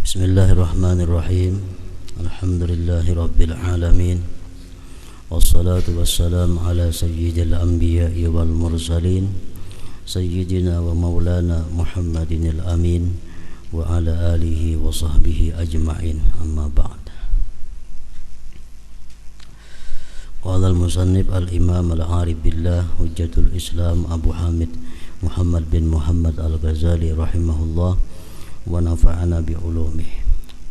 Bismillahirrahmanirrahim. Alhamdulillahi rabbil alamin. Wassalatu wassalamu ala sayyidil anbiya'i wal mursalin sayyidina wa maulana Muhammadinil amin wa ala alihi wa sahbihi ajma'in, amma ba'd. Qala al-musannif al-imam al-arif billah hujjatul islam Abu Hamid Muhammad bin Muhammad al-Ghazali rahimahullah wa nafa'ana bi ulumih.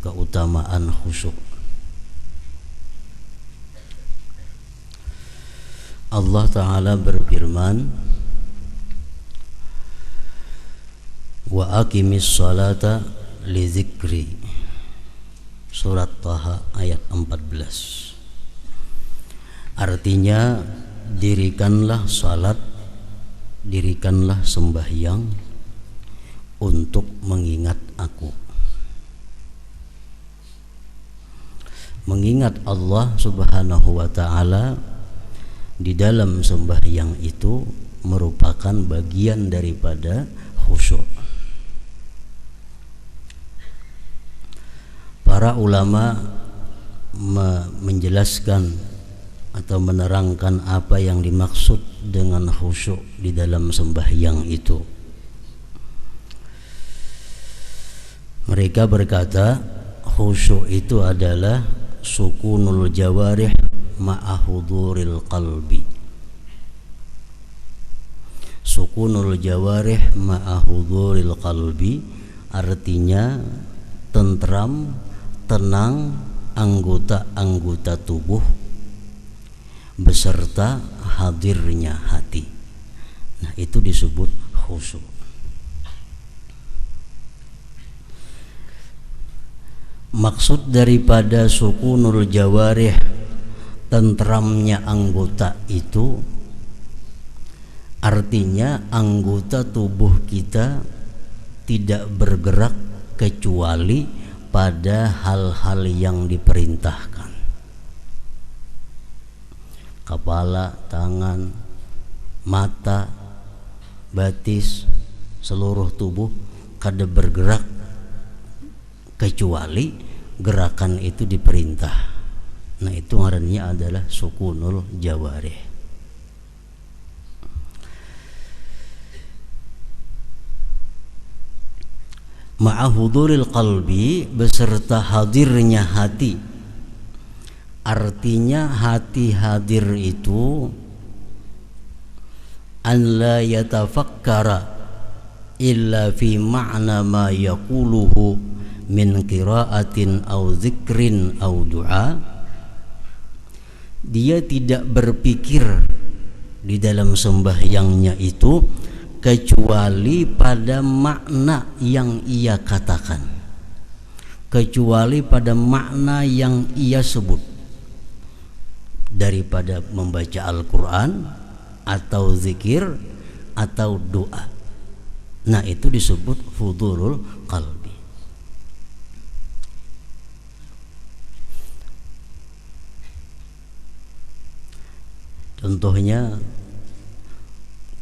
Keutamaan khusyuk. Allah Ta'ala berfirman, wa aqimis salata li dzikri. Surat Taha ayat 14. Artinya, dirikanlah salat, dirikanlah sembahyang untuk mengingat aku. Mengingat Allah Subhanahu wa ta'ala di dalam sembahyang itu merupakan bagian daripada khusyuk. Para ulama menjelaskan atau menerangkan apa yang dimaksud dengan khusyuk di dalam sembahyang itu. Mereka berkata, khusyuk itu adalah sukunul jawarih ma'a huduril qalbi. Sukunul jawarih ma'a huduril qalbi artinya tentram, tenang anggota-anggota tubuh beserta hadirnya hati. Nah, itu disebut khusyuk. Maksud daripada sukunul jawarih, tentramnya anggota itu artinya anggota tubuh kita tidak bergerak kecuali pada hal-hal yang diperintahkan. Kepala, tangan, mata, batis, seluruh tubuh kada bergerak kecuali gerakan itu diperintah. Nah, itu ngarannya adalah sukunul jawarih. Ma'ahuduril qalbi beserta hadirnya hati. Artinya hati hadir itu an la yatafakkara illa fi ma'na ma yaquluhu min qiraatin aw dzikrin aw du'a. Dia tidak berpikir di dalam sembahyangnya itu kecuali pada makna yang ia katakan, kecuali pada makna yang ia sebut, daripada membaca Al-Quran atau zikir atau doa. Nah, itu disebut hudurul qalbi. Contohnya,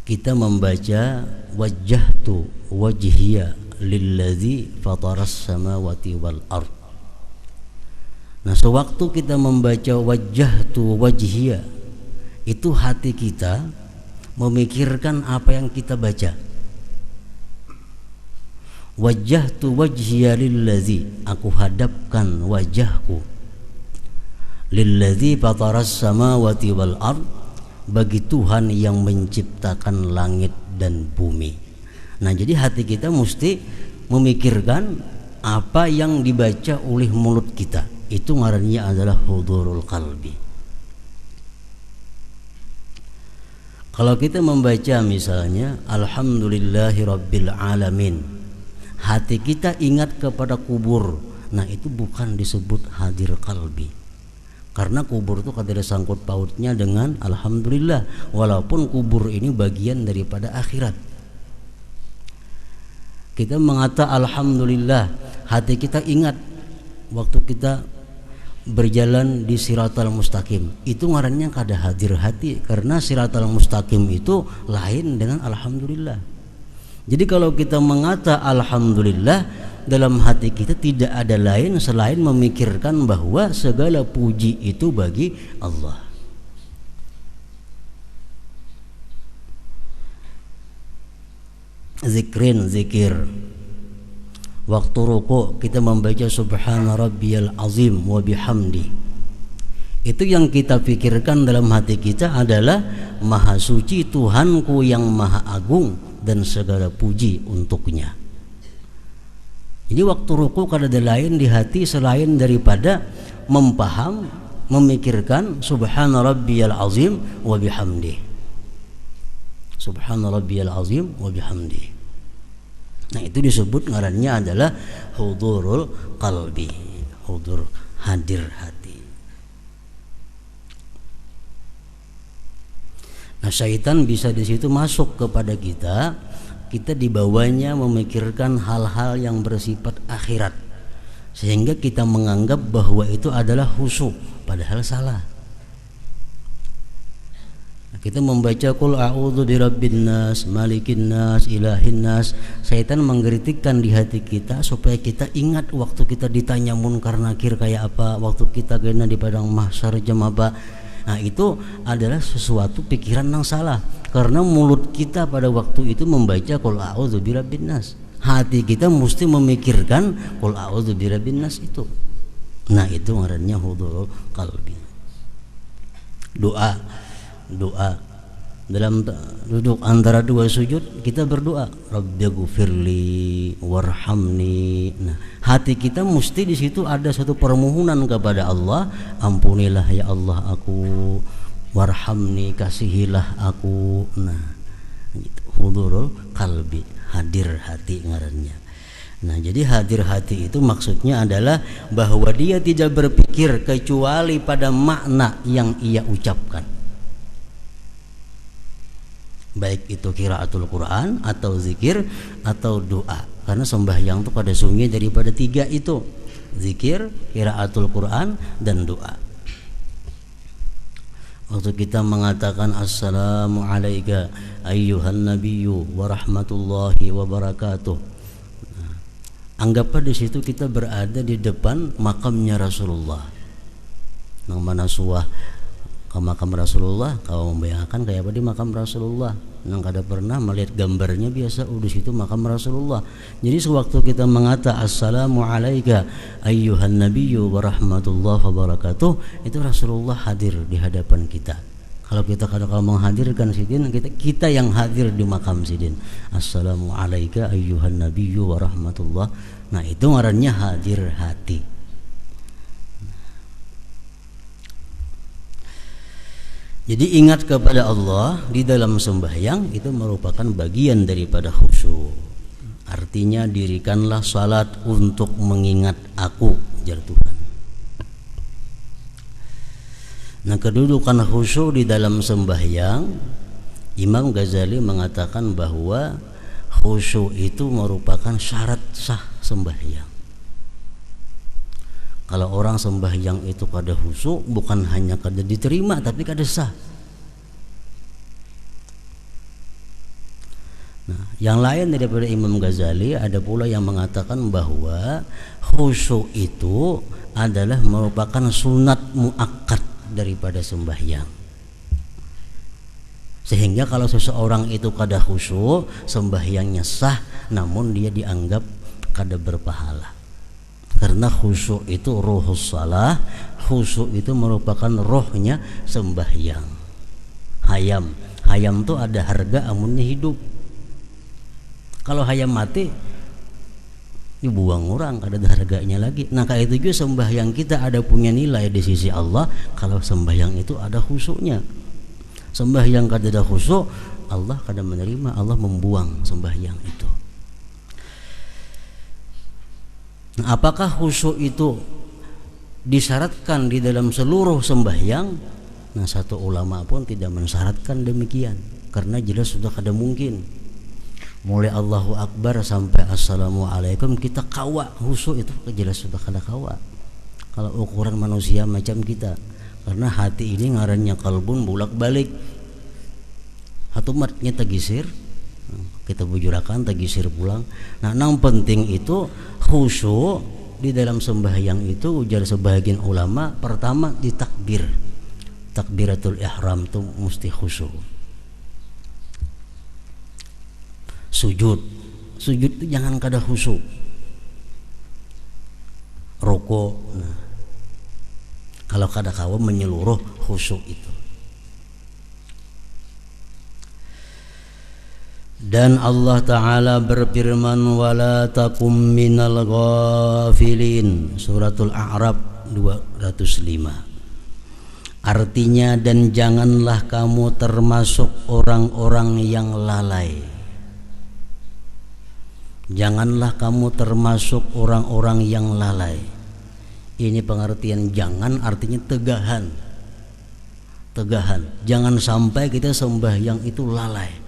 kita membaca wajjahtu wajhiya lilladzi fataras samawati wal ard. Nah, sewaktu kita membaca wajjahtu wajhiya, itu hati kita memikirkan apa yang kita baca. Wajjahtu wajhiya lilladzi, aku hadapkan wajahku, lilladzi fataras samawati wal ard, bagi Tuhan yang menciptakan langit dan bumi. Nah, jadi hati kita mesti memikirkan apa yang dibaca oleh mulut kita. Itu ngarannya adalah hudurul qalbi. Kalau kita membaca misalnya alhamdulillahi rabbil alamin, hati kita ingat kepada kubur. Nah, itu bukan disebut hadir qalbi, karena kubur itu kada ada sangkut pautnya dengan alhamdulillah, walaupun kubur ini bagian daripada akhirat. Kita mengata alhamdulillah, hati kita ingat waktu kita berjalan di siratal mustaqim, itu ngarannya kada hadir hati, karena siratal mustaqim itu lain dengan alhamdulillah. Jadi kalau kita mengata alhamdulillah, dalam hati kita tidak ada lain selain memikirkan bahwa segala puji itu bagi Allah. Zikir. Waktu rukuk kita membaca subhana rabbiyal azim wa bihamdi. Itu yang kita pikirkan dalam hati kita adalah maha suci Tuhanku yang maha agung dan segala puji untuknya. Jadi waktu rukuk ada lain di hati selain daripada memikirkan subhana rabbiyal azim wa bihamdi. Subhana rabbiyal azim wa bihamdi. Nah, itu disebut ngarannya adalah hudurul qalbi, hudur, hadir hati. Nah, syaitan bisa di situ masuk kepada kita dibawanya memikirkan hal-hal yang bersifat akhirat, sehingga kita menganggap bahwa itu adalah khusyuk, padahal salah. Kita membaca qul a'udzu birabbin nas, malikin nas, ilahin nas. Syaitan mengkritikkan di hati kita supaya kita ingat waktu kita ditanya munkar nakir kayak apa, waktu kita kena di padang mahsyar jam apa. Nah, itu adalah sesuatu pikiran yang salah, karena mulut kita pada waktu itu membaca qul a'udzu birabbin nas. Hati kita mesti memikirkan qul a'udzu birabbin nas itu. Nah, itu ngarannya hudurul qalbi. Doa dalam duduk antara dua sujud kita berdoa rabbighfirli warhamni. Nah, hati kita mesti di situ ada satu permohonan kepada Allah, ampunilah ya Allah aku, warhamni kasihilah aku. Nah, gitu. Hudurul qalbi, hadir hati ngarannya. Nah, jadi hadir hati itu maksudnya adalah bahwa dia tidak berpikir kecuali pada makna yang ia ucapkan, baik itu qiraatul Quran atau zikir atau doa. Karena sembahyang itu pada sungguh daripada tiga itu, zikir, qiraatul Quran, dan doa. Waktu kita mengatakan assalamu alayka ayyuhan nabiyyu wa rahmatullahi wa barakatuh, anggaplah di situ kita berada di depan makamnya Rasulullah. Nang mana suah ke makam Rasulullah, kalau membayangkan kayak apa di makam Rasulullah, nang kada pernah melihat gambarnya biasa, di situ makam Rasulullah. Jadi sewaktu kita mengata assalamu alayka ayyuhan nabiyyu wa rahmatullahi wa barakatuh, itu Rasulullah hadir di hadapan kita. Kalau kita kalau menghadirkan sidin, kita yang hadir di makam sidin. Assalamu alayka ayyuhan nabiyyu wa rahmatullah. Nah, itu ngarannya hadir hati. Jadi ingat kepada Allah di dalam sembahyang itu merupakan bagian daripada khusyuk. Artinya dirikanlah salat untuk mengingat aku, jar Tuhan. Nah, kedudukan khusyuk di dalam sembahyang, Imam Ghazali mengatakan bahwa khusyuk itu merupakan syarat sah sembahyang. Kalau orang sembahyang itu kada khusyuk, bukan hanya kada diterima tapi kada sah. Nah, yang lain daripada Imam Ghazali ada pula yang mengatakan bahwa khusyuk itu adalah merupakan sunat muakkad daripada sembahyang. Sehingga kalau seseorang itu kada khusyuk, sembahyangnya sah namun dia dianggap kada berpahala. Karena khusyuk itu ruhus salah, khusyuk itu merupakan rohnya sembahyang. Hayam itu ada harga amunnya hidup. Kalau hayam mati dibuang orang, kada ada harganya lagi. Nah, kayak itu juga sembahyang kita ada punya nilai di sisi Allah kalau sembahyang itu ada khusyuknya. Sembahyang kada ada khusyuk, Allah kada menerima, Allah membuang sembahyang itu. Nah, apakah khusyuk itu disyaratkan di dalam seluruh sembahyang? Nah, satu ulama pun tidak mensyaratkan demikian, karena jelas sudah kada mungkin. Mulai Allahu Akbar sampai Assalamualaikum kita kawa khusyuk itu jelas sudah kada kawa. Kalau ukuran manusia macam kita, karena hati ini ngarannya kalbun bolak-balik. Hatumatnya tagisir, kita bujurakan tagisir pulang. Nah, yang penting itu khusyuk di dalam sembahyang itu, ujar sebagian ulama, pertama di takbir, takbiratul ihram itu mesti khusyuk. Sujud itu jangan kada khusyuk. Rukuk, nah, kalau kada kawa menyeluruh khusyuk itu. Dan Allah Ta'ala berfirman, wala takum minal ghafilin, suratul A'raf 205. Artinya, dan janganlah kamu termasuk orang-orang yang lalai. Janganlah kamu termasuk orang-orang yang lalai. Ini pengertian jangan, artinya tegahan. Tegahan, jangan sampai kita sembahyang itu lalai.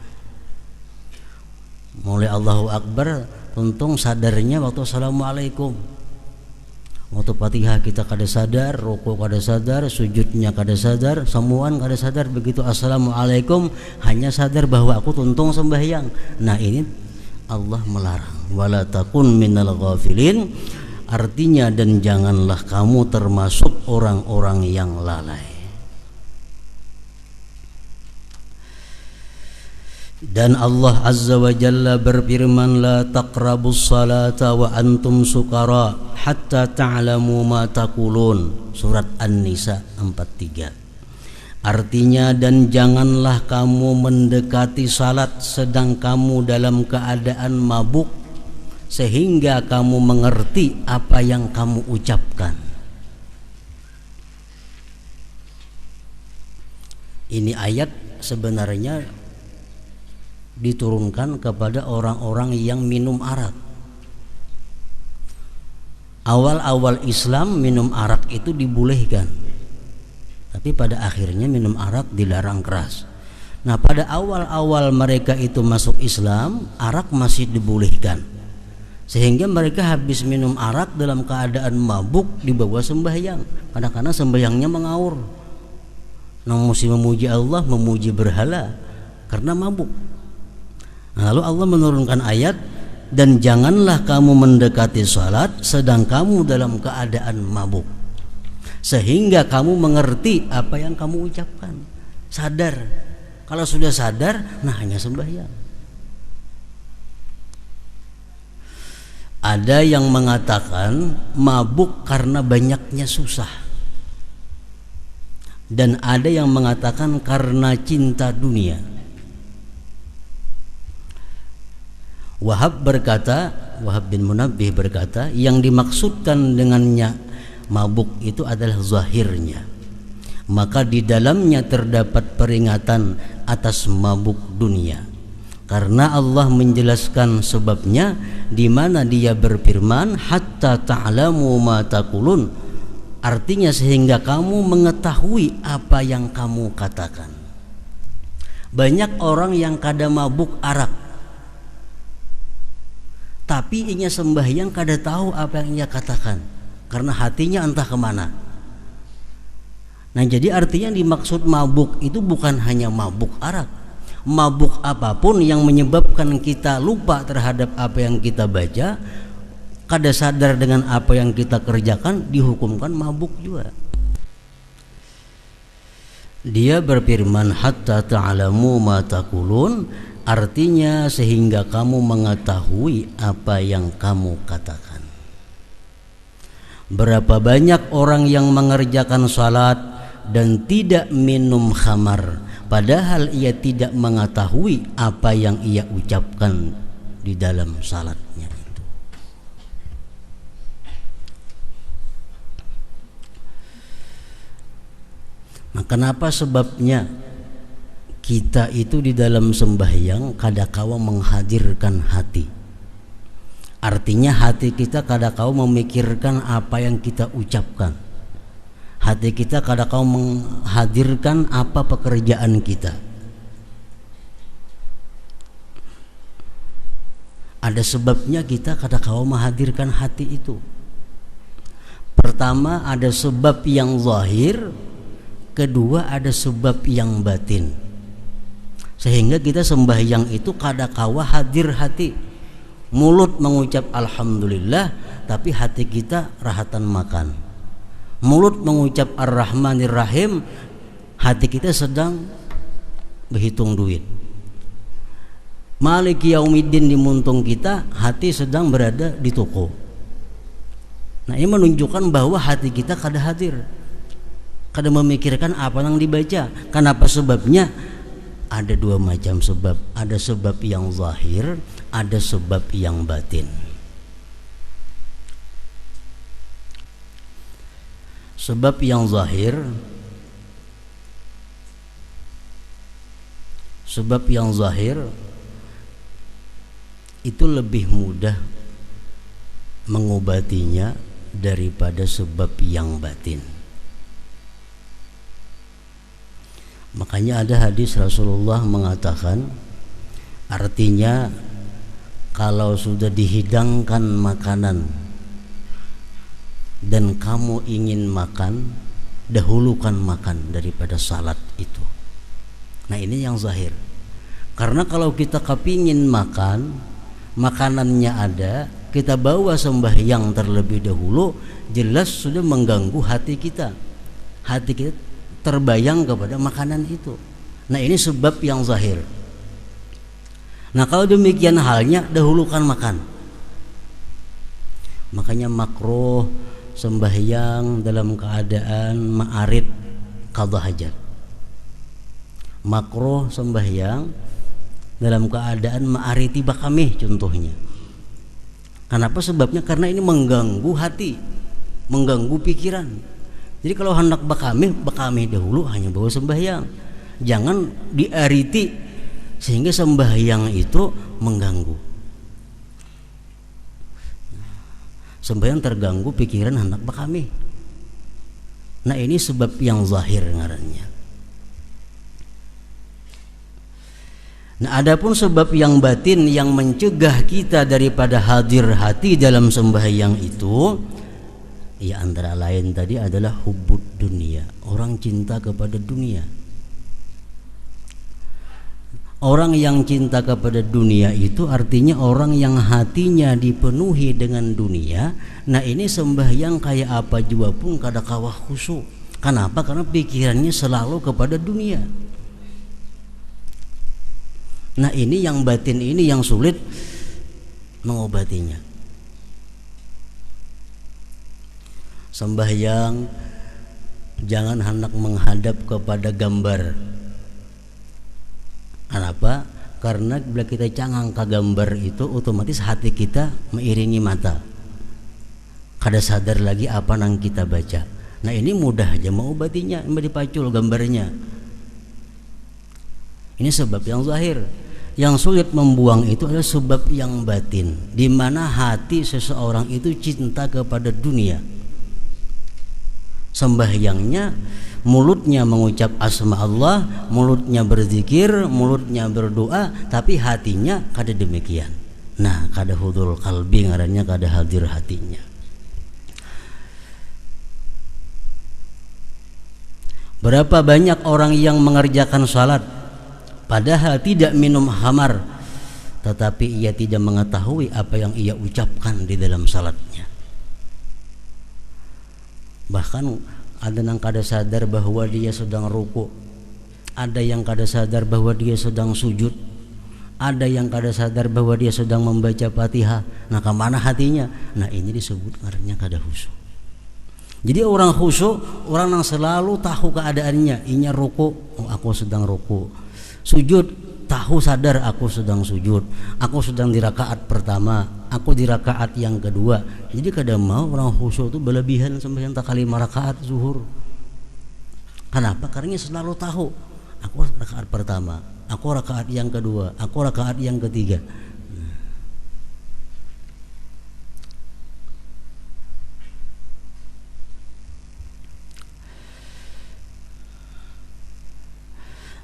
Mulai Allahu Akbar, tuntung sadarnya waktu Assalamualaikum. Waktu Fatihah kita kada sadar, rukuk kada sadar, sujudnya kada sadar, semuaan kada sadar. Begitu Assalamualaikum hanya sadar bahwa aku tuntung sembahyang. Nah, ini Allah melarang, wala takun minal ghafilin, artinya dan janganlah kamu termasuk orang-orang yang lalai. Dan Allah Azza wa Jalla berfirman, la taqrabus salata wa antum sukara hatta ta'lamu ma taqulun, surat An-Nisa 43. Artinya, dan janganlah kamu mendekati salat sedang kamu dalam keadaan mabuk sehingga kamu mengerti apa yang kamu ucapkan. Ini ayat sebenarnya diturunkan kepada orang-orang yang minum arak. Awal-awal Islam minum arak itu dibolehkan, tapi pada akhirnya minum arak dilarang keras. Nah, pada awal-awal mereka itu masuk Islam, arak masih dibolehkan, sehingga mereka habis minum arak dalam keadaan mabuk dibawa sembahyang. Kadang-kadang sembahyangnya mengaur, mesti memuji Allah, memuji berhala karena mabuk. Lalu Allah menurunkan ayat, dan janganlah kamu mendekati salat sedang kamu dalam keadaan mabuk sehingga kamu mengerti apa yang kamu ucapkan. Sadar. Kalau sudah sadar, nah hanya sembahyang. Ada yang mengatakan mabuk karena banyaknya susah, dan ada yang mengatakan karena cinta dunia. Wahab bin Munabbih berkata, yang dimaksudkan dengannya mabuk itu adalah zahirnya, maka di dalamnya terdapat peringatan atas mabuk dunia, karena Allah menjelaskan sebabnya di mana Dia berfirman, hatta ta'lamu ma taqulun, artinya sehingga kamu mengetahui apa yang kamu katakan. Banyak orang yang kada mabuk arak, tapi inya sembahyang kada tahu apa yang ia katakan karena hatinya entah kemana. Nah, jadi artinya dimaksud mabuk itu bukan hanya mabuk arak, mabuk apapun yang menyebabkan kita lupa terhadap apa yang kita baca, kada sadar dengan apa yang kita kerjakan, dihukumkan mabuk juga. Dia berfirman, hatta ta'lamu ma taqulun, artinya sehingga kamu mengetahui apa yang kamu katakan. Berapa banyak orang yang mengerjakan salat dan tidak minum khamar, padahal ia tidak mengetahui apa yang ia ucapkan di dalam salatnya itu. Nah, kenapa sebabnya kita itu di dalam sembahyang kadakawa menghadirkan hati. Artinya hati kita kadakawa memikirkan apa yang kita ucapkan. Hati kita kadakawa menghadirkan apa pekerjaan kita. Ada sebabnya kita kadakawa menghadirkan hati itu. Pertama, ada sebab yang zahir. Kedua, ada sebab yang batin. Sehingga kita sembahyang itu kadakawa hadir hati. Mulut mengucap alhamdulillah, tapi hati kita rahatan makan. Mulut mengucap ar-rahmanir rahim, hati kita sedang berhitung duit. Maliki yaumiddin di muntung kita, hati sedang berada di toko. Nah, ini menunjukkan bahwa hati kita kada hadir, kada memikirkan apa yang dibaca. Kenapa sebabnya? Ada dua macam sebab. Ada sebab yang zahir, ada sebab yang batin. Sebab yang zahir, sebab yang zahir itu lebih mudah mengobatinya daripada sebab yang batin. Makanya ada hadis Rasulullah mengatakan, artinya kalau sudah dihidangkan makanan dan kamu ingin makan, dahulukan makan daripada salat itu. Nah, ini yang zahir. Karena kalau kita kepingin makan, makanannya ada, kita bawa sembahyang terlebih dahulu, jelas sudah mengganggu hati kita. Hati kita terbayang kepada makanan itu. Nah, ini sebab yang zahir. Nah, kalau demikian halnya, dahulukan makan. Makanya makruh sembahyang dalam keadaan ma'arid qadha hajat. Makruh sembahyang dalam keadaan ma'ariti bakamih contohnya. Kenapa sebabnya? Karena ini mengganggu hati, mengganggu pikiran. Jadi kalau hendak bakamih dahulu, hanya bawa sembahyang. Jangan diariti sehingga sembahyang itu mengganggu. Sembahyang terganggu pikiran hendak bakamih. Nah, ini sebab yang zahir ngarannya. Nah, adapun sebab yang batin yang mencegah kita daripada hadir hati dalam sembahyang itu, ya antara lain tadi adalah hubbud dunia, orang cinta kepada dunia. Orang yang cinta kepada dunia itu artinya orang yang hatinya dipenuhi dengan dunia. Nah, ini sembahyang kayak apa juga pun kada kawah khusyuk. Kenapa? Karena pikirannya selalu kepada dunia. Nah, ini yang batin, ini yang sulit mengobatinya. Sembahyang jangan hendak menghadap kepada gambar. Kenapa? Karena bila kita cangang ke gambar itu, otomatis hati kita mengiringi mata. Kada sadar lagi apa yang kita baca. Nah, ini mudah aja mengobatinya, dipacul gambarnya. Ini sebab yang zahir. Yang sulit membuang itu adalah sebab yang batin, di mana hati seseorang itu cinta kepada dunia. Sembahyangnya, mulutnya mengucap asma Allah, mulutnya berzikir, mulutnya berdoa, tapi hatinya kada demikian. Nah, kada hudul qalbi ngarannya, kada hadir hatinya. Berapa banyak orang yang mengerjakan salat padahal tidak minum khamar, tetapi ia tidak mengetahui apa yang ia ucapkan di dalam salatnya. Bahkan ada yang kada sadar bahwa dia sedang ruku, ada yang kada sadar bahwa dia sedang sujud, ada yang kada sadar bahwa dia sedang membaca Fatihah. Nah, kemana hatinya? Nah, ini disebut ngarannya kada khusyuk. Jadi orang khusyuk, orang yang selalu tahu keadaannya. Inya ruku, oh, aku sedang ruku. Sujud, tahu sadar aku sedang sujud, aku sedang di rakaat pertama, aku di rakaat yang kedua. Jadi kadang mau orang khusyuk itu berlebihan sembahyang tak kali 5 rakaat zuhur. Kenapa? Karena selalu tahu aku rakaat pertama, aku rakaat yang kedua, aku rakaat yang ketiga.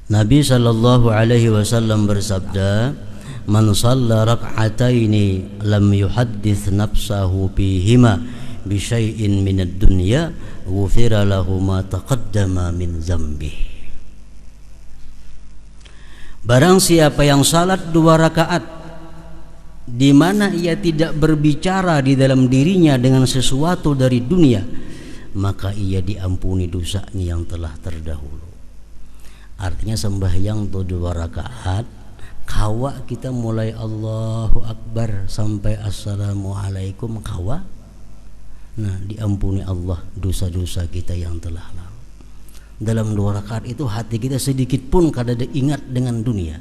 Nabi sallallahu alaihi wasallam bersabda, "Man shalla rak'ataini lam yuhaddits nafsahu bihima bi syai'in minad dunya, ghufira lahu ma taqaddama min dzambihi." Barang siapa yang salat 2 rakaat di mana ia tidak berbicara di dalam dirinya dengan sesuatu dari dunia, maka ia diampuni dosanya yang telah terdahulu. Artinya sembahyang 2 rakaat, kawa kita mulai Allahu Akbar sampai Assalamualaikum kawa, nah diampuni Allah dosa-dosa kita yang telah lalu. Dalam 2 rakaat itu hati kita sedikit pun kada ingat dengan dunia,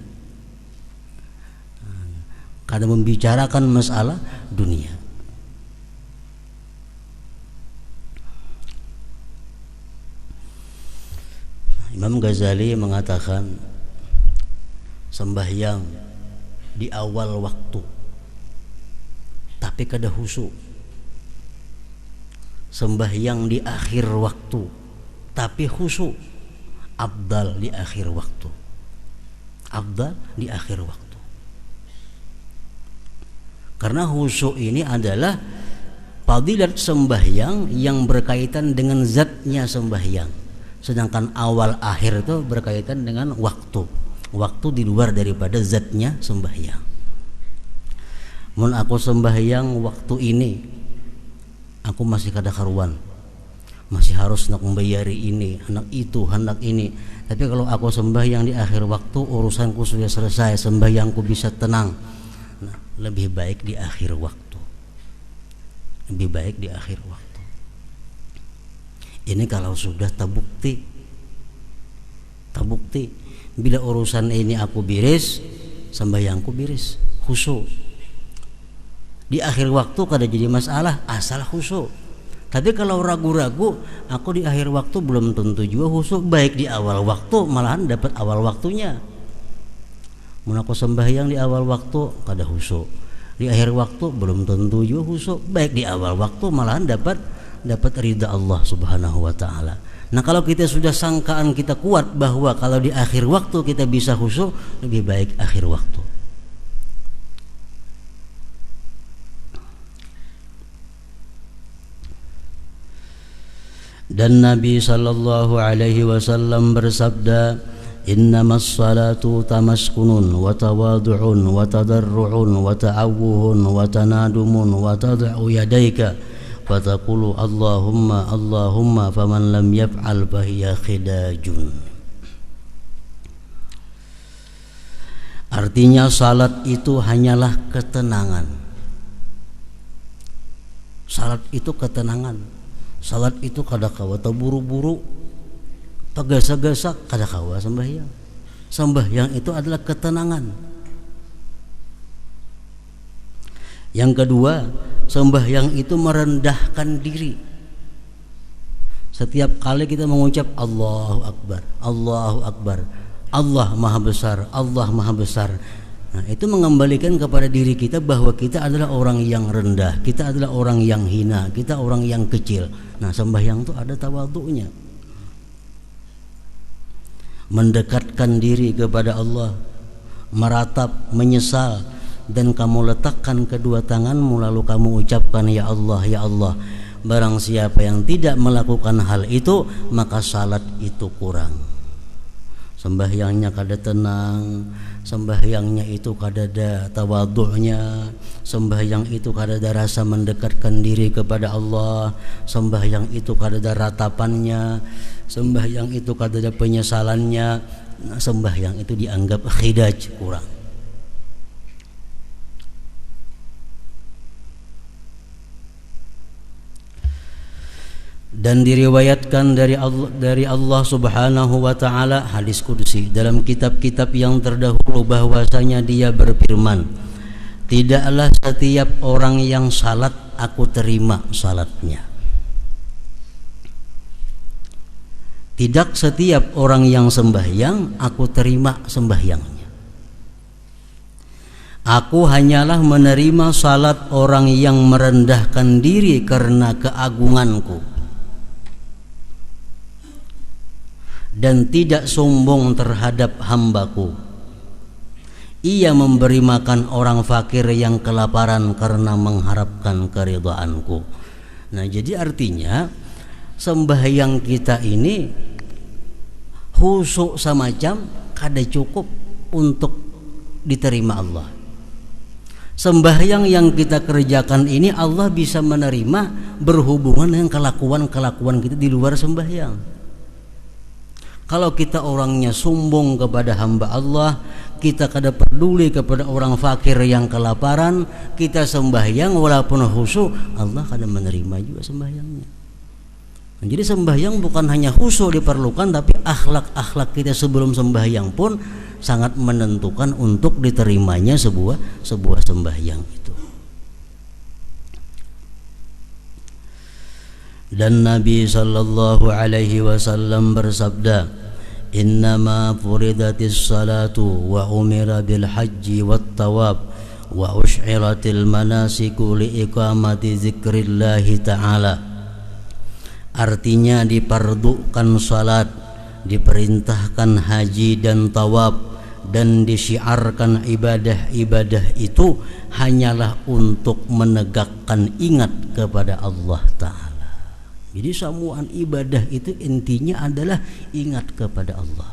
kada membicarakan masalah dunia. Imam Ghazali mengatakan sembahyang di awal waktu tapi kada khusyuk, sembahyang di akhir waktu tapi khusyuk, afdal di akhir waktu, afdal di akhir waktu. Karena khusyuk ini adalah fadilat sembahyang yang berkaitan dengan zatnya sembahyang, sedangkan awal akhir itu berkaitan dengan waktu di luar daripada zatnya sembahyang. Mun aku sembahyang waktu ini aku masih kada karuan, masih harus nak membayari ini, anak itu, anak ini. Tapi kalau aku sembahyang di akhir waktu, urusanku sudah selesai, sembahyangku bisa tenang. Nah, lebih baik di akhir waktu. Lebih baik di akhir waktu. Ini kalau sudah terbukti. Bila urusan ini aku biris, sembahyangku biris, khusyuk. Di akhir waktu kada jadi masalah, asal khusyuk. Tapi kalau ragu-ragu, aku di akhir waktu belum tentu juga khusyuk. Baik di awal waktu, malahan dapat awal waktunya. Mun aku sembahyang di awal waktu kada khusyuk, di akhir waktu belum tentu juga khusyuk. Baik di awal waktu, malahan dapat ridha Allah Subhanahu wa taala. Nah, kalau kita sudah sangkaan kita kuat bahwa kalau di akhir waktu kita bisa khusyuk, lebih baik akhir waktu. Dan Nabi sallallahu alaihi wasallam bersabda, innamas salatu tamaskunun wa tawadu'un wa tadarru'un wa ta'awuhun wa tanadumun wa tad'u yadaika wa taqulu Allahumma Allahumma faman lam yaf'al fahiya khidajun. Artinya salat itu hanyalah ketenangan. Salat itu ketenangan. Salat itu kada kawa terburu-buru, tegasa-gasa kada kawa sembahyang. Sembahyang itu adalah ketenangan. Yang kedua, sembahyang itu merendahkan diri. Setiap kali kita mengucap Allahu Akbar, Allahu Akbar, Allah Maha Besar, Allah Maha Besar. Nah, itu mengembalikan kepada diri kita bahwa kita adalah orang yang rendah, kita adalah orang yang hina, kita orang yang kecil. Nah, sembahyang itu ada tawadhu'nya. Mendekatkan diri kepada Allah, meratap, menyesal, dan kamu letakkan kedua tanganmu lalu kamu ucapkan ya Allah, ya Allah. Barang siapa yang tidak melakukan hal itu, maka salat itu kurang. Sembahyangnya kada tenang, sembahyangnya itu kada ada tawadhu'nya, sembahyang itu kada ada rasa mendekatkan diri kepada Allah, sembahyang itu kada ada ratapannya, sembahyang itu kada ada penyesalannya. Nah, sembahyang itu dianggap khidaj, kurang. Dan diriwayatkan dari Allah Subhanahu wa taala hadis qudsi dalam kitab-kitab yang terdahulu bahwasanya Dia berfirman, tidaklah setiap orang yang salat aku terima salatnya. Tidak setiap orang yang sembahyang aku terima sembahyangnya. Aku hanyalah menerima salat orang yang merendahkan diri karena keagunganku dan tidak sombong terhadap hambaku. Ia memberi makan orang fakir yang kelaparan karena mengharapkan keridhaanku. Nah, jadi artinya sembahyang kita ini khusyuk semacam kada cukup. untuk diterima Allah. Sembahyang yang kita kerjakan ini Allah bisa menerima berhubungan dengan kelakuan-kelakuan kita di luar sembahyang. Kalau kita orangnya sombong kepada hamba Allah, kita kada peduli kepada orang fakir yang kelaparan, kita sembahyang walaupun khusyuk, Allah kada menerima juga sembahyangnya. Jadi sembahyang bukan hanya khusyuk diperlukan, tapi akhlak-akhlak kita sebelum sembahyang pun sangat menentukan untuk diterimanya sebuah sembahyang itu. Dan Nabi sallallahu alaihi wasallam bersabda, "Innama furidatis salatu wa umira bil haji wat tawab wa ush'iratil manasiku li iqamati zikrillahi ta'ala." Artinya diperdukan salat, diperintahkan haji dan tawab, dan disyiarkan ibadah-ibadah itu hanyalah untuk menegakkan ingat kepada Allah Ta'ala. Jadi semua ibadah itu intinya adalah ingat kepada Allah.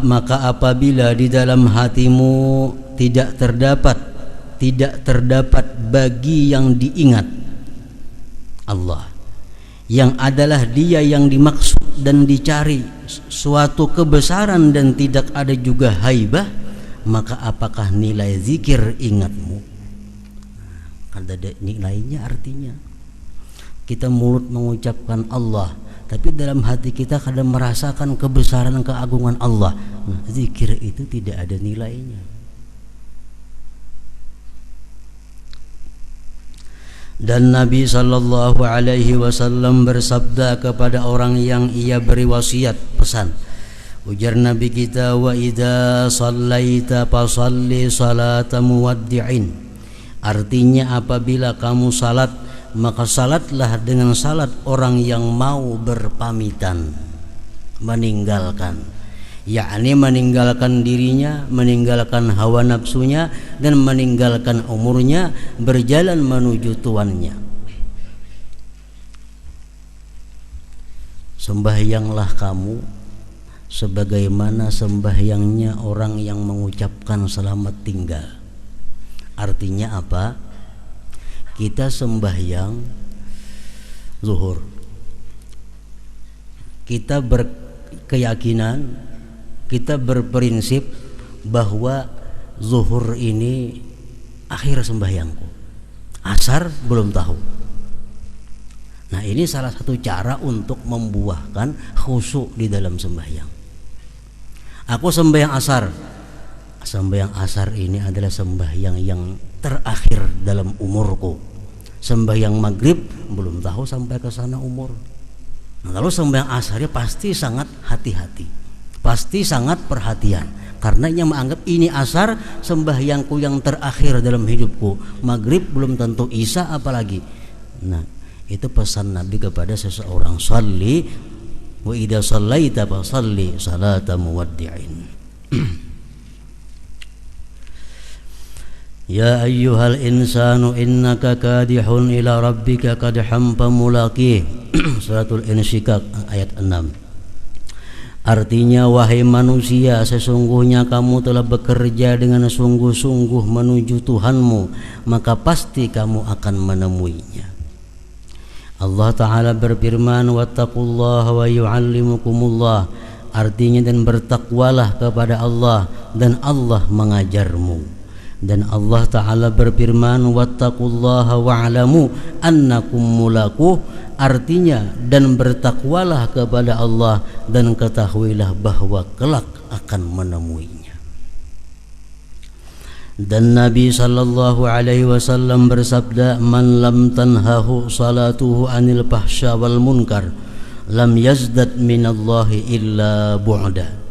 Maka apabila di dalam hatimu tidak terdapat bagi yang diingat Allah, yang adalah Dia yang dimaksud dan dicari suatu kebesaran, dan tidak ada juga haibah, maka apakah nilai zikir ingatmu? Ada nilainya. Artinya kita mulut mengucapkan Allah, tapi dalam hati kita kadang merasakan kebesaran keagungan Allah. Nah, zikir itu tidak ada nilainya. Dan Nabi sallallahu alaihi wasallam bersabda kepada orang yang ia beri wasiat, pesan. Ujar Nabi kita, "Wa idza shallaita fasalli salata muwaddi'in." Artinya apabila kamu salat, maka salatlah dengan salat orang yang mau berpamitan, meninggalkan, yakni meninggalkan dirinya, meninggalkan hawa nafsunya, dan meninggalkan umurnya, berjalan menuju tuannya. Sembahyanglah kamu sebagaimana sembahyangnya orang yang mengucapkan selamat tinggal. Artinya apa? Kita sembahyang zuhur, kita berkeyakinan, kita berprinsip bahwa zuhur ini akhir sembahyangku, asar belum tahu. Nah, ini salah satu cara untuk membuahkan khusyuk di dalam sembahyang. Aku sembahyang asar. Sembahyang asar ini adalah sembahyang yang terakhir dalam umurku. Sembahyang maghrib belum tahu sampai ke sana umur. Nah, kalau sembahyang asarnya pasti sangat hati-hati, pasti sangat perhatian, karena yang menganggap ini asar sembahyangku yang terakhir dalam hidupku. Maghrib belum tentu, isya apalagi. Nah, itu pesan Nabi kepada seseorang, "Shalli wa idza shallaita fa shalli salata muwaddi'in." Ya ayyuhal insanu innaka kadihun ila rabbika kadham famulaqih. Suratul Insyikak ayat 6. Artinya, wahai manusia, sesungguhnya kamu telah bekerja dengan sungguh-sungguh menuju Tuhanmu, maka pasti kamu akan menemuinya. Allah Ta'ala berfirman, wattaqullaha wa yu'allimukumullah. Artinya, dan bertakwalah kepada Allah, dan Allah mengajarmu. Dan Allah Ta'ala berfirman, wattaqullaha wa'lamu annakum mulaquh. Artinya, dan bertakwalah kepada Allah, dan ketahuilah bahwa kelak akan menemuinya. Dan Nabi sallallahu alaihi wasallam bersabda, "Man lam tanhahu salatuhu anil fahsya wal munkar, lam yazdad minallahi illa bu'da."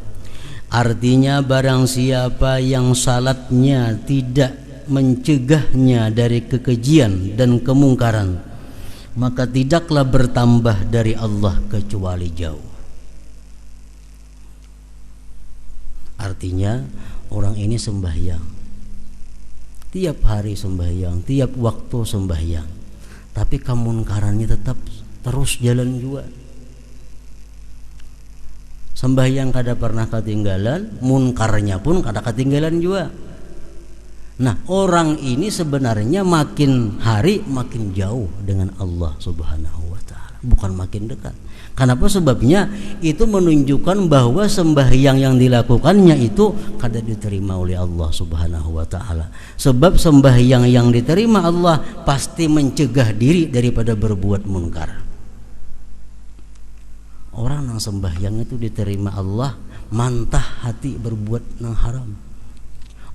Artinya, barang siapa yang salatnya tidak mencegahnya dari kekejian dan kemungkaran, maka tidaklah bertambah dari Allah kecuali jauh. Artinya, orang ini sembahyang, tiap hari sembahyang, tiap waktu sembahyang, tapi kemungkarannya tetap terus jalan juga. Sembahyang kada pernah ketinggalan, munkarnya pun kada ketinggalan juga. Nah, orang ini sebenarnya makin hari makin jauh dengan Allah Subhanahu wa taala, bukan makin dekat. Kenapa? Sebabnya itu menunjukkan bahwa sembahyang yang dilakukannya itu kada diterima oleh Allah Subhanahu wa taala. Sebab sembahyang yang diterima Allah pasti mencegah diri daripada berbuat munkar. Orang yang sembahyang itu diterima Allah mantah hati berbuat yang haram.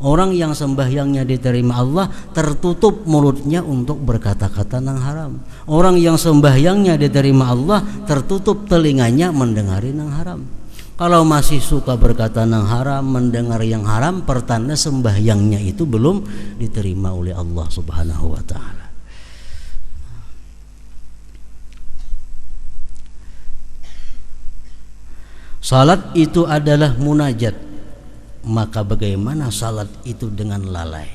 Orang yang sembahyangnya diterima Allah tertutup mulutnya untuk berkata-kata yang haram. Orang yang sembahyangnya diterima Allah tertutup telinganya mendengari yang haram. Kalau masih suka berkata yang haram, mendengar yang haram, pertanda sembahyangnya itu belum diterima oleh Allah Subhanahu wa taala. Salat itu adalah munajat. Maka bagaimana salat itu dengan lalai?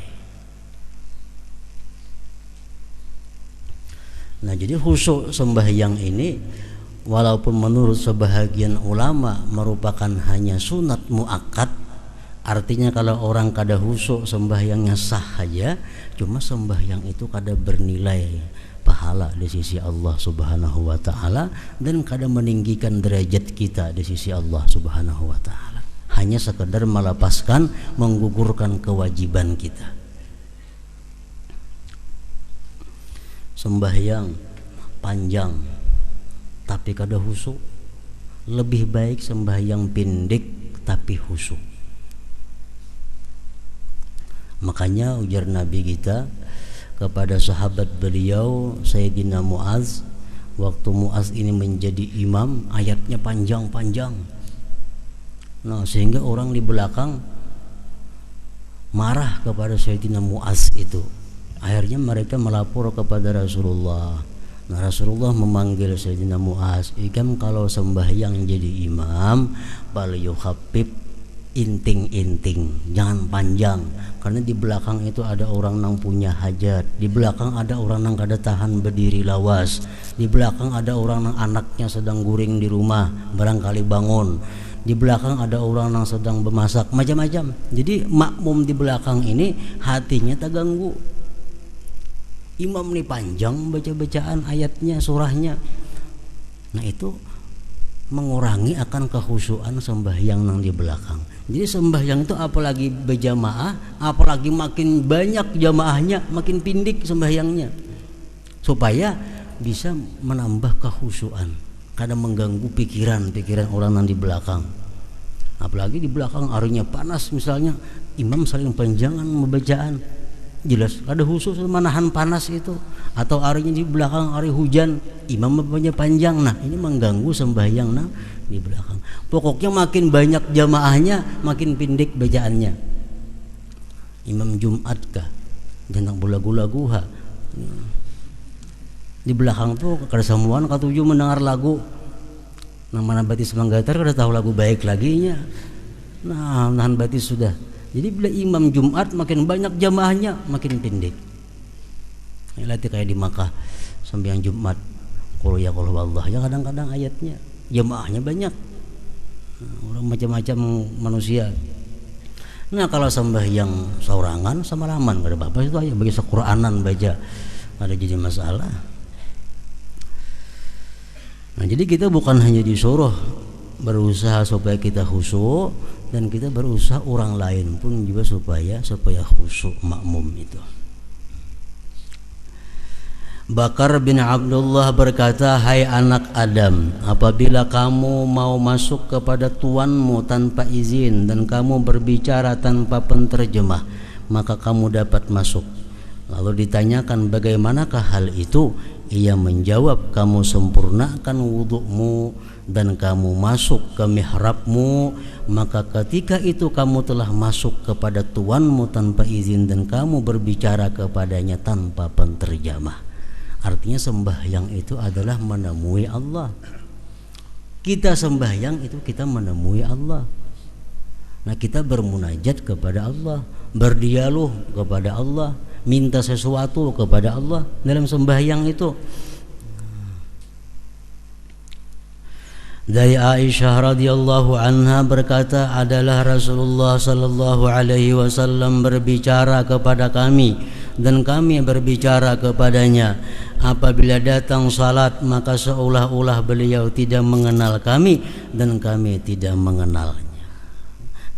Nah, jadi khusyuk sembahyang ini walaupun menurut sebahagian ulama merupakan hanya sunat muakkad, artinya kalau orang kada khusyuk sembahyangnya sah saja, cuma sembahyang itu kada bernilai pahala di sisi Allah Subhanahu wa taala dan kada meninggikan derajat kita di sisi Allah Subhanahu wa taala. Hanya sekedar melepaskan, menggugurkan kewajiban kita. Sembahyang panjang tapi kada khusyuk, lebih baik sembahyang pendek tapi khusyuk. Makanya ujar Nabi kita kepada sahabat beliau Sayyidina Muaz, waktu Muaz ini menjadi imam, ayatnya panjang-panjang. Nah, sehingga orang di belakang marah kepada Sayyidina Muaz itu. Akhirnya mereka melapor kepada Rasulullah. Nah, Rasulullah memanggil Sayyidina Muaz, "Ikam kalau sembahyang jadi imam, bal yukhaffif, inting-inting, jangan panjang. Karena di belakang itu ada orang yang punya hajat, di belakang ada orang yang kada tahan berdiri lawas, di belakang ada orang yang anaknya sedang guring di rumah, barangkali bangun. Di belakang ada orang yang sedang bermasak, macam-macam. Jadi makmum di belakang ini hatinya terganggu. Imam ini panjang baca-bacaan ayatnya, surahnya. Nah, itu mengurangi akan kekhusyuan sembahyang yang di belakang. Jadi sembahyang itu apalagi berjamaah, apalagi makin banyak jamaahnya, makin pindik sembahyangnya, supaya bisa menambah kekhusyuan. Kadang mengganggu pikiran orang yang di belakang. Apalagi di belakang harinya panas misalnya, imam saling panjangan membacaan, jelas ada khusus menahan panas itu. Atau harinya di belakang hari hujan, imam membacanya panjang. Nah, ini mengganggu sembahyang di belakang. Pokoknya makin banyak jamaahnya, makin pendek bacaannya. Imam Jumat kah, jangan lagu-lagu ha. Di belakang tuh kada samuan katuju mendengar lagu nang mana batis manggatar kada tahu lagu baik laginya. Nah, nahan batis sudah. Jadi bila imam Jumat makin banyak jamaahnya makin pendek. Latih kayak di Makkah sembahyang Jumat qul ya qul Allah ya, kadang-kadang ayatnya jamaahnya banyak. Orang macam-macam manusia. Nah, kalau sembahyang saurangan sama laman kada apa-apa, itu aja bagi sequranan baca, ada jadi masalah. Nah, jadi kita bukan hanya disuruh berusaha supaya kita khusyuk, dan kita berusaha orang lain pun juga supaya khusyuk makmum itu. Bakar bin Abdullah berkata, "Hai anak Adam, apabila kamu mau masuk kepada tuanmu tanpa izin dan kamu berbicara tanpa penterjemah, maka kamu dapat masuk." Lalu ditanyakan, "Bagaimanakah hal itu?" Ia menjawab, "Kamu sempurnakan wudukmu dan kamu masuk ke mihrabmu, maka ketika itu kamu telah masuk kepada tuanmu tanpa izin dan kamu berbicara kepadanya tanpa penterjemah." Artinya sembahyang itu adalah menemui Allah. Kita sembahyang itu kita menemui Allah. Nah, kita bermunajat kepada Allah, berdialog kepada Allah, minta sesuatu kepada Allah dalam sembahyang itu. Dari Aisyah radhiyallahu anha berkata, adalah Rasulullah sallallahu alaihi wasallam berbicara kepada kami dan kami berbicara kepadanya. Apabila datang salat maka seolah-olah beliau tidak mengenal kami dan kami tidak mengenalnya,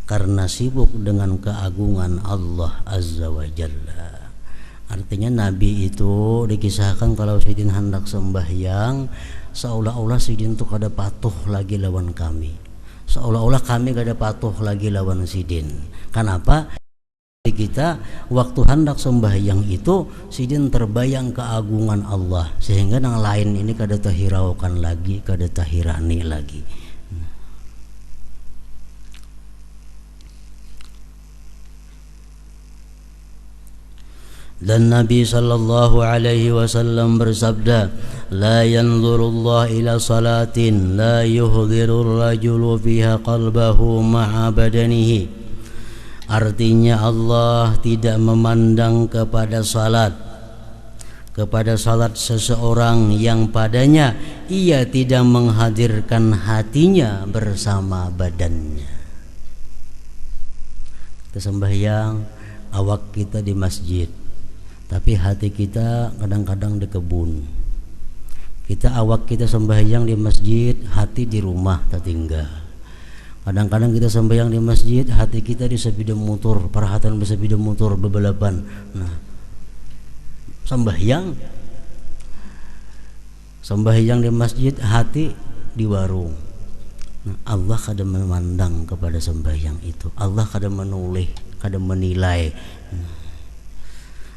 karena sibuk dengan keagungan Allah Azza wa Jalla. Artinya Nabi itu dikisahkan kalau Sidin hendak sembahyang, seolah-olah Sidin itu kada patuh lagi lawan kami, seolah-olah kami kada patuh lagi lawan Sidin. Kenapa? Kita waktu hendak sembahyang itu Sidin terbayang keagungan Allah, sehingga yang lain ini kada terhiraukan lagi, kada terhirani lagi. Dan Nabi sallallahu alaihi wasallam bersabda, la yanzurullah ila salatin la yuhdirur rajulu fiha qalbahu ma'a badanihi. Artinya Allah tidak memandang kepada salat seseorang yang padanya ia tidak menghadirkan hatinya bersama badannya. Kita sembahyang, awak kita di masjid, tapi hati kita kadang-kadang di kebun. Awak kita sembahyang di masjid, hati di rumah tertinggal. Kadang-kadang kita sembahyang di masjid, hati kita di sepeda motor, perhatian di sepeda motor bebalapan. Nah, sembahyang di masjid, hati di warung. Nah, Allah kada memandang kepada sembahyang itu. Allah kada menoleh, kada menilai.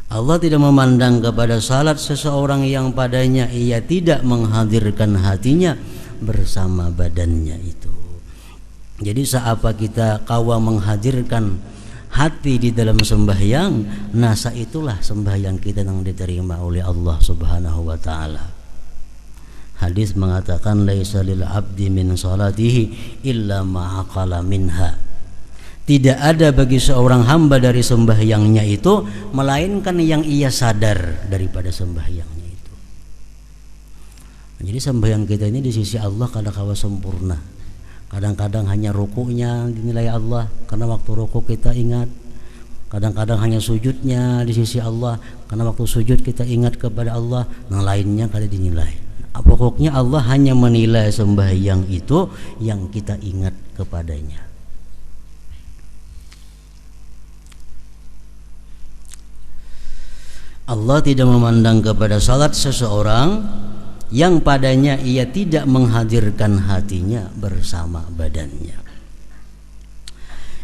Allah tidak memandang kepada salat seseorang yang padanya ia tidak menghadirkan hatinya bersama badannya itu. Jadi seapa kita kawa menghadirkan hati di dalam sembahyang, nasa itulah sembahyang kita yang diterima oleh Allah Subhanahu wa taala. Hadis mengatakan laisa lil abdi min salatihi illa ma aqala minha. Tidak ada bagi seorang hamba dari sembahyangnya itu melainkan yang ia sadar daripada sembahyangnya itu. Jadi sembahyang kita ini di sisi Allah kadang-kadang sempurna. Kadang-kadang hanya rukuknya dinilai Allah karena waktu rukuk kita ingat. Kadang-kadang hanya sujudnya di sisi Allah karena waktu sujud kita ingat kepada Allah. Yang lainnya kada dinilai. Pokoknya Allah hanya menilai sembahyang itu yang kita ingat kepadanya. Allah tidak memandang kepada salat seseorang yang padanya ia tidak menghadirkan hatinya bersama badannya.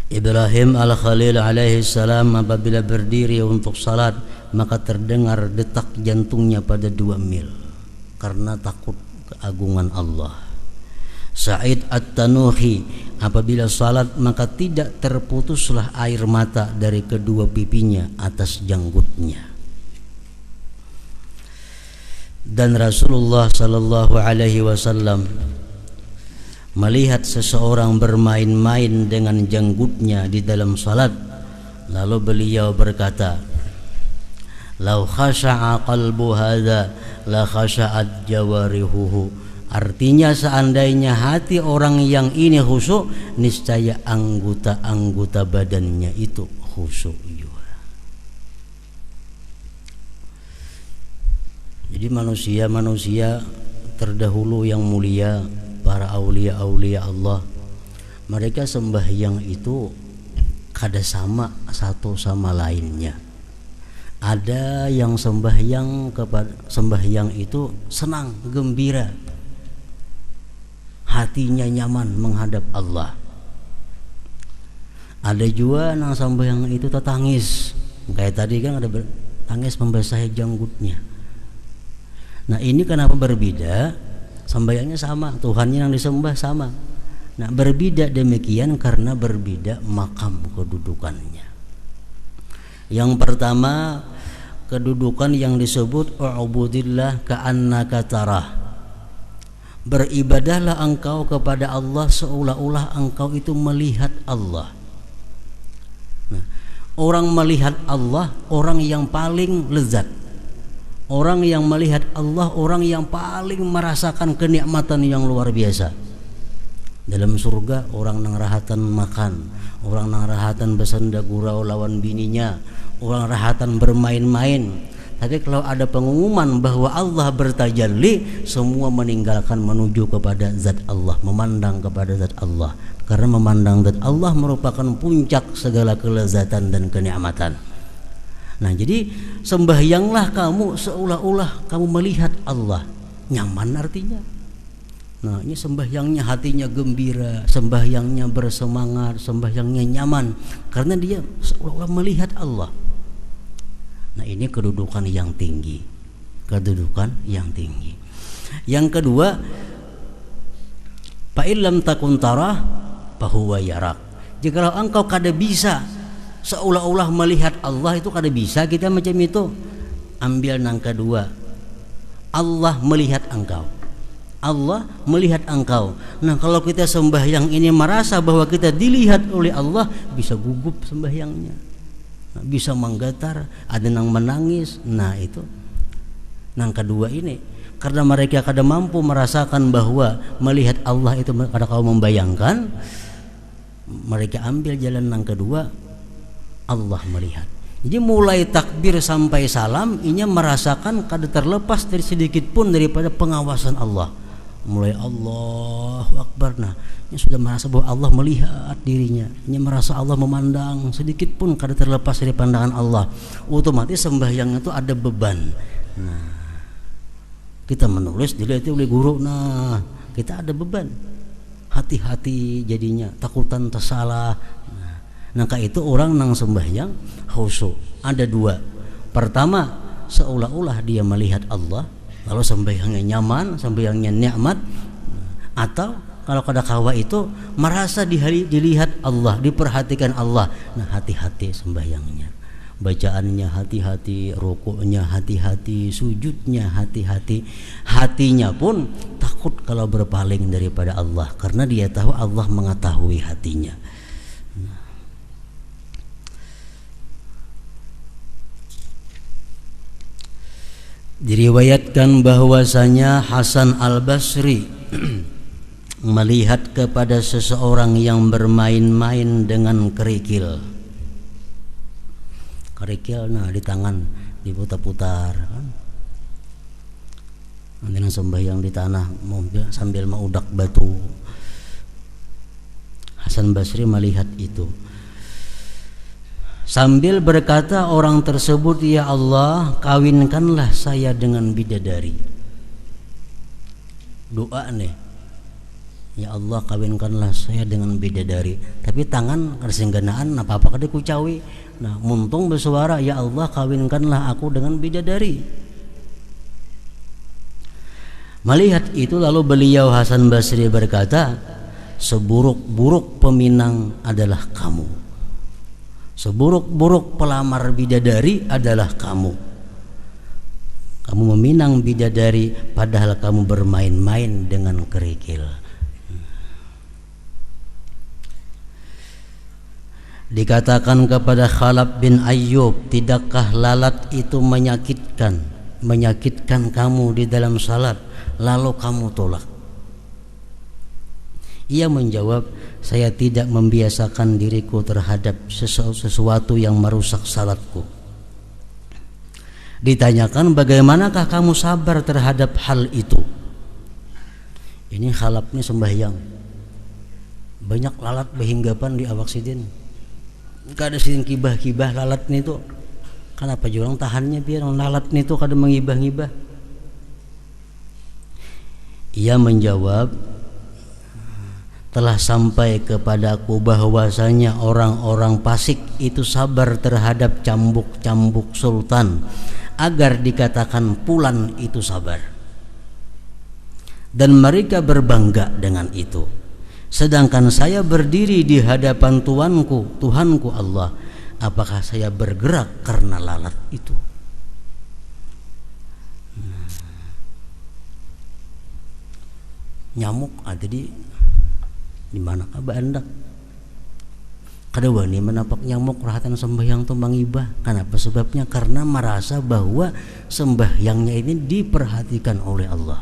Ibrahim al-Khalil alaihi salam apabila berdiri untuk salat maka terdengar detak jantungnya pada 2 mil karena takut keagungan Allah. Sa'id at-Tanuhi apabila salat maka tidak terputuslah air mata dari kedua pipinya atas janggutnya. Dan Rasulullah sallallahu alaihi wasallam melihat seseorang bermain-main dengan janggutnya di dalam salat, lalu beliau berkata, "Lau khasha'a qalbu hadza la khasha'at jawarihuhu." Artinya seandainya hati orang yang ini khusyuk, niscaya anggota-anggota badannya itu khusyuk juga. Jadi manusia terdahulu yang mulia, para aulia-aulia Allah, mereka sembahyang itu kada sama satu sama lainnya. Ada yang sembahyang itu senang, gembira, hatinya nyaman menghadap Allah. Ada juga yang sembahyang itu tertangis, kayak tadi kan ada tangis membasahi janggutnya. Nah ini kenapa berbeda? Sembahyangnya sama, Tuhannya yang disembah sama. Nah berbeda demikian karena berbeda makam kedudukannya. Yang pertama, kedudukan yang disebut u'budillah ka'annaka tarah. Beribadahlah engkau kepada Allah seolah-olah engkau itu melihat Allah. Nah, orang melihat Allah, orang yang paling lezat. Orang yang melihat Allah, orang yang paling merasakan kenikmatan yang luar biasa. Dalam surga orang nang rahatan makan, orang nang rahatan bersenda gurau lawan bininya, orang rahatan bermain-main. Tapi kalau ada pengumuman bahwa Allah bertajalli, semua meninggalkan menuju kepada zat Allah, memandang kepada zat Allah. Karena memandang zat Allah merupakan puncak segala kelezatan dan kenikmatan. Nah, jadi sembahyanglah kamu seolah-olah kamu melihat Allah. Nyaman artinya. Nah, ini sembahyangnya hatinya gembira, sembahyangnya bersemangat, sembahyangnya nyaman karena dia seolah-olah melihat Allah. Nah, ini kedudukan yang tinggi. Kedudukan yang tinggi. Yang kedua, fa illam takun tarah fa huwa yarak. Jikalau engkau kada bisa seolah-olah melihat Allah, itu kada bisa kita macam itu. Ambil yang kedua. Allah melihat engkau. Allah melihat engkau. Nah, kalau kita sembahyang ini merasa bahwa kita dilihat oleh Allah, bisa gugup sembahyangnya, bisa menggetar, ada yang menangis. Nah, itu yang kedua ini, karena mereka kada mampu merasakan bahwa melihat Allah itu, kada kau membayangkan, mereka ambil jalan yang kedua, Allah melihat. Jadi mulai takbir sampai salam ini merasakan kada terlepas dari sedikit pun daripada pengawasan Allah. Mulai Allahu Akbar, nah ini sudah merasa bahwa Allah melihat dirinya, ini merasa Allah memandang, sedikit pun kada terlepas dari pandangan Allah. Otomatis sembahyang itu ada beban. Nah, kita menulis dilihat oleh guru, nah kita ada beban, hati-hati jadinya, takutan tersalah. Nah, itu orang nang sembahyang khusyuk ada dua. Pertama, seolah-olah dia melihat Allah, kalau sembahyangnya nyaman, sembahyangnya nikmat. Atau kalau kada kawa itu merasa dilihat Allah, diperhatikan Allah. Nah, hati-hati sembahyangnya, bacaannya hati-hati, rukuknya hati-hati, sujudnya hati-hati. Hatinya pun takut kalau berpaling daripada Allah, karena dia tahu Allah mengetahui hatinya. Diriwayatkan bahwasanya Hasan Al-Basri melihat kepada seseorang yang bermain-main dengan kerikil. Kerikil, nah di tangan diputar-putar kan? Nanti nang sembahyang di tanah sambil maudak batu. Hasan Basri melihat itu, sambil berkata orang tersebut, ya Allah, kawinkanlah saya dengan bidadari. Doa nih, ya Allah, kawinkanlah saya dengan bidadari. Tapi tangan kersengganaan apa-apa kada kucawi. Nah, muntung bersuara, ya Allah, kawinkanlah aku dengan bidadari. Melihat itu lalu beliau Hasan Basri berkata, seburuk-buruk peminang adalah kamu, seburuk-buruk pelamar bidadari adalah kamu. Kamu meminang bidadari padahal kamu bermain-main dengan kerikil. Dikatakan kepada Khalaf bin Ayyub, tidakkah lalat itu menyakitkan kamu di dalam salat, lalu kamu tolak? Ia menjawab, saya tidak membiasakan diriku terhadap sesuatu yang merusak salatku. Ditanyakan, bagaimanakah kamu sabar terhadap hal itu? Ini Khalaf ini sembahyang, banyak lalat berhinggapan di awak sidin. Gak ada sidin kibah-kibah lalat nih tuh. Kenapa jurang tahannya biar lalat nih tuh kada mengibah-ngibah? Ia menjawab, telah sampai kepadaku bahwasanya orang-orang fasik itu sabar terhadap cambuk-cambuk sultan agar dikatakan pulan itu sabar, dan mereka berbangga dengan itu. Sedangkan saya berdiri di hadapan Tuhanku Allah, apakah saya bergerak karena lalat itu? Nyamuk ada di mana kah Anda? Kada wani menapak nyamuk rahatan sembahyang tumbang ibah. Kenapa sebabnya? Karena merasa bahwa sembahyangnya ini diperhatikan oleh Allah.